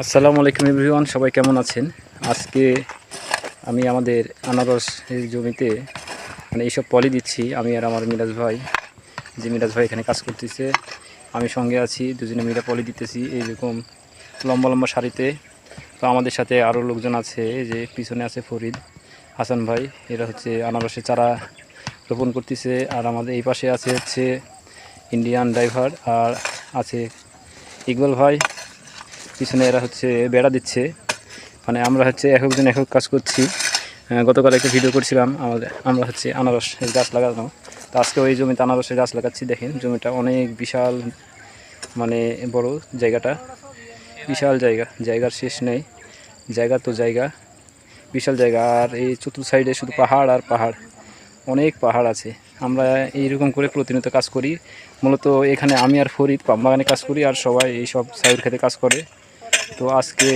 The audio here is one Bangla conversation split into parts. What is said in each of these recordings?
আসসালামু আলাইকুম এভরিওয়ান, সবাই কেমন আছেন? আজকে আমি আমাদের আনারসের জমিতে এইসব পলি দিচ্ছি। আমি আর আমার মিরাজ ভাই, যে মিরাজ ভাই এখানে কাজ করতেছে, আমি সঙ্গে আছি, দুজনে মিলে পলি দিতেছি এইরকম লম্বা লম্বা সারিতে। তো আমাদের সাথে আরও লোকজন আছে, যে পিছনে আছে ফরিদ, হাসান ভাই, এরা হচ্ছে আনারসের চারা রোপণ করতেছে। আর আমাদের এই পাশে আছে হচ্ছে ইন্ডিয়ান ড্রাইভার, আর আছে ইকবাল ভাই, পিছনে এরা হচ্ছে বেড়া দিচ্ছে। আমরা হচ্ছে এক একজন এক এক কাজ করছি। গতকাল একটা ভিডিও করছিলাম আমরা হচ্ছে আনারসের গাছ লাগানো। তো আজকে ওই জমিতে আনারসের গাছ লাগাচ্ছি। দেখেন জমিটা অনেক বিশাল, বড় জায়গাটা, বিশাল জায়গার শেষ নেই। জায়গা তো জায়গা, বিশাল জায়গা। আর এই চতুর্থ সাইডে শুধু পাহাড় আর পাহাড়, অনেক পাহাড় আছে। আমরা এইরকম করে প্রতিনিয়ত কাজ করি। মূলত এখানে আমি আর ফরিদ পাম বাগানে কাজ করি, আর সবাই এইসব সাইড খেতে কাজ করে। তো আজকে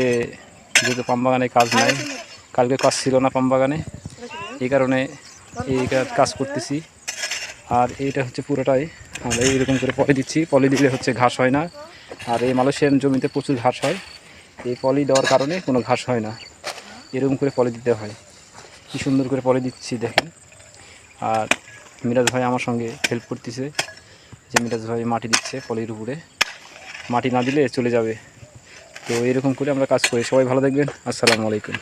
যেহেতু পাম বাগানে কাজ নাই, কালকে কাজ ছিল না পাম বাগানে, এই কারণে এই কাজ করতেছি। আর এইটা হচ্ছে পুরোটাই আমরা এইরকম করে পলি দিচ্ছি। পলি দিলে হচ্ছে ঘাস হয় না। আর এই মালয়েশিয়ান জমিতে প্রচুর ঘাস হয়, এই পলি দেওয়ার কারণে কোনো ঘাস হয় না। এরকম করে পলি দিতে হয়। কি সুন্দর করে পলি দিচ্ছি দেখেন। আর মিরাজ ভাই আমার সঙ্গে হেল্প করতেছে, যে মিরাজ ভাই মাটি দিচ্ছে পলির উপরে, মাটি না দিলে চলে যাবে। তো এরকম করে আমরা কাজ করি। সবাই ভালো থাকবেন। আসসালামু আলাইকুম।